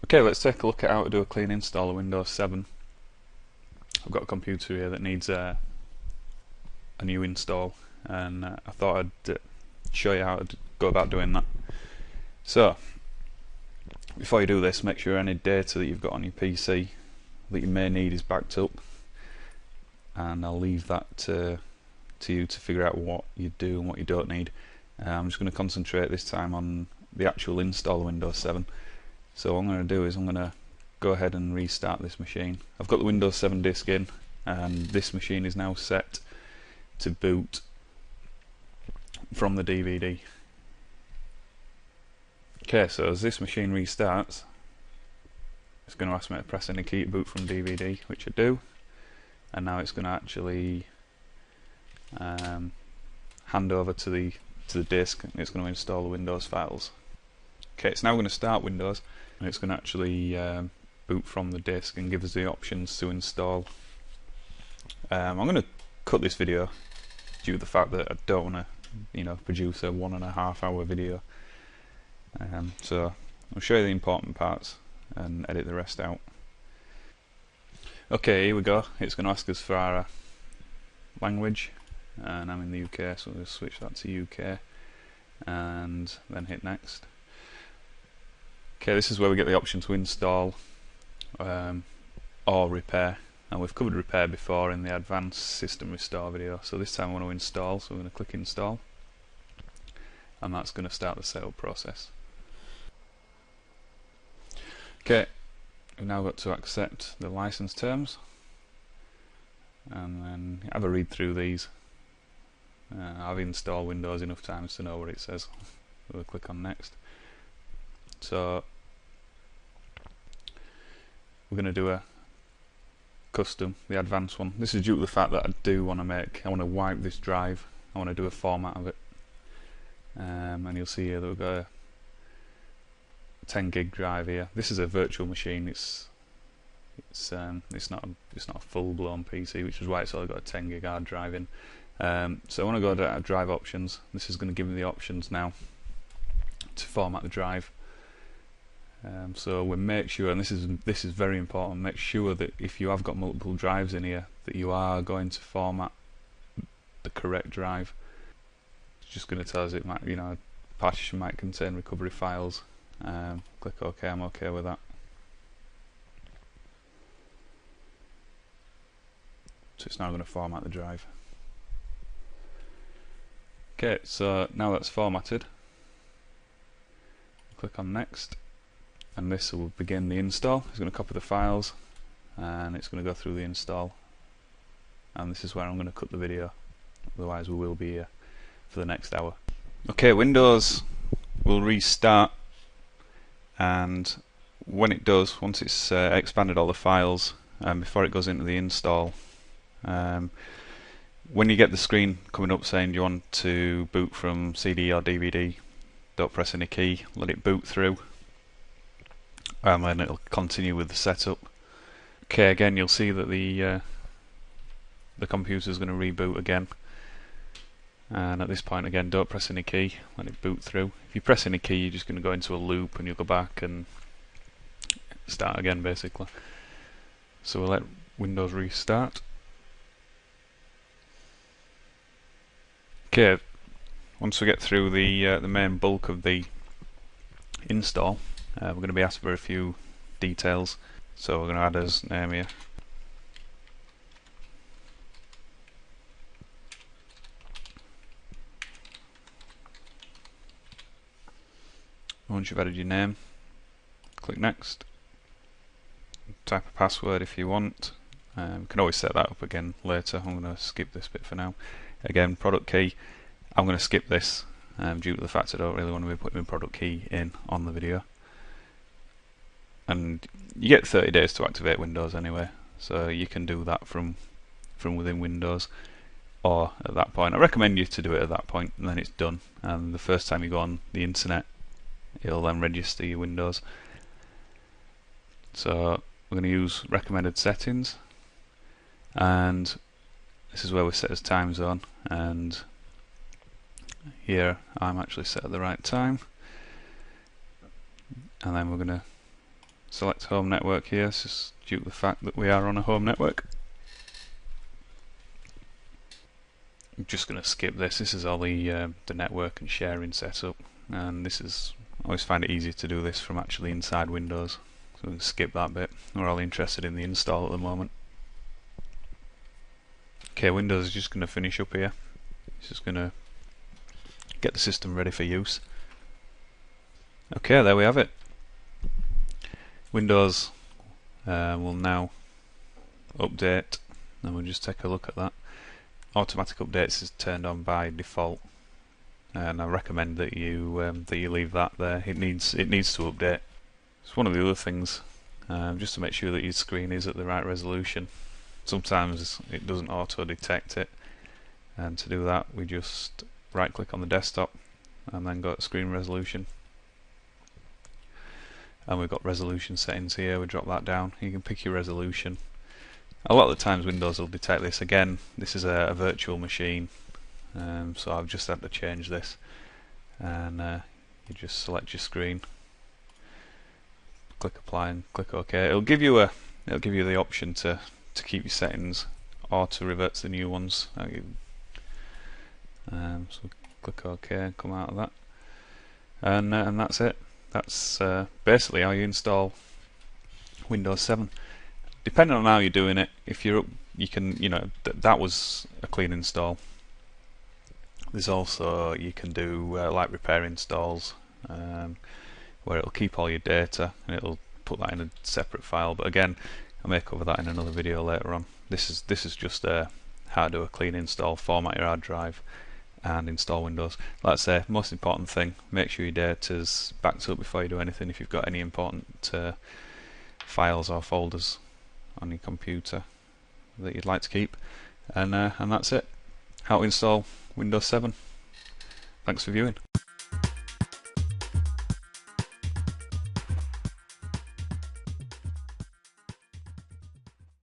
Okay, let's take a look at how to do a clean install of Windows 7. I've got a computer here that needs a new install, and I thought I'd show you how to go about doing that. So, before you do this, make sure any data that you've got on your PC that you may need is backed up, and I'll leave that to you to figure out what you do and what you don't need. I'm just going to concentrate this time on the actual install of Windows 7. So what I'm going to do is I'm going to go ahead and restart this machine. I've got the Windows 7 disk in, and this machine is now set to boot from the DVD. Okay, so as this machine restarts, it's going to ask me to press any key to boot from DVD, which I do, and now it's going to actually hand over to the disk, and it's going to install the Windows files. Okay, it's now going to start Windows, and it's going to actually boot from the disk and give us the options to install. I'm going to cut this video due to the fact that I don't want to, produce a 1.5 hour video. So I'll show you the important parts and edit the rest out. Okay, here we go. It's going to ask us for our language, and I'm in the UK, so we'll just switch that to UK and then hit next. Okay, this is where we get the option to install or repair, and we've covered repair before in the advanced system restore video, so this time I want to install, so we're going to click install, and that's going to start the setup process. Okay, we've now got to accept the license terms, and then have a read through these. I've installed Windows enough times to know what it says. We'll click on next. So we're going to do a custom, the advanced one. This is due to the fact that I want to wipe this drive. I want to do a format of it, and you'll see here that we've got a 10 gig drive here. This is a virtual machine. It's not a full-blown PC, which is why it's only got a 10 gig hard drive in. So I want to go to drive options. This is going to give me the options now to format the drive. So we make sure, and this is very important, make sure that if you have got multiple drives in here, that you are going to format the correct drive. It's just going to tell us it might, partition might contain recovery files. Click OK. I'm OK with that. So it's now going to format the drive. Okay, so now that's formatted, click on next, and this will begin the install. It's going to copy the files, and it's going to go through the install, and this is where I'm going to cut the video, otherwise we will be here for the next hour. Okay, Windows will restart, and when it does, once it's expanded all the files, before it goes into the install, when you get the screen coming up saying you want to boot from CD or DVD, don't press any key, let it boot through, and then it'll continue with the setup. Okay, again you'll see that the computer is going to reboot again, and at this point again don't press any key, let it boot through. If you press any key, you're just going to go into a loop and you'll go back and start again basically. So we'll let Windows restart. Okay, once we get through the main bulk of the install, we're going to be asked for a few details. So we're going to add as name here. Once you've added your name, click next. Type a password if you want. You can always set that up again later. I'm going to skip this bit for now. Again, product key, I'm going to skip this due to the fact I don't really want to be putting my product key in on the video. And you get 30 days to activate Windows anyway, so you can do that from within Windows or at that point. I recommend you to do it at that point, and then it's done. And the first time you go on the internet, it'll then register your Windows. So we're going to use recommended settings, and this is where we set as time zone, and here I'm actually set at the right time, and then we're going to select home network here. It's just due to the fact that we are on a home network. I'm just going to skip this. This is all the network and sharing setup, and this is, I always find it easier to do this from actually inside Windows, so we can skip that bit. We're all interested in the install at the moment. Okay, Windows is just going to finish up here. It's just going to get the system ready for use. Okay, there we have it. Windows will now update, and we'll just take a look at that. Automatic updates is turned on by default, and I recommend that you leave that there. It needs to update. It's one of the other things, just to make sure that your screen is at the right resolution. Sometimes it doesn't auto detect it, and to do that we just right click on the desktop and then go to screen resolution, and we've got resolution settings here. We drop that down. You can pick your resolution. A lot of the times Windows will detect this. Again, this is a virtual machine, so I've just had to change this, and you just select your screen, click apply and click OK. It'll give you the option to keep your settings or to revert to the new ones. So click OK and come out of that, and that's it. That's basically how you install Windows 7. Depending on how you're doing it, if you're up, you can, that was a clean install. There's also, you can do like repair installs, where it'll keep all your data and it'll put that in a separate file. But again, I may cover that in another video later on. This is just how to do a clean install, format your hard drive, and install Windows. Like I say, most important thing: make sure your data's backed up before you do anything. If you've got any important files or folders on your computer that you'd like to keep, and that's it. How to install Windows 7. Thanks for viewing.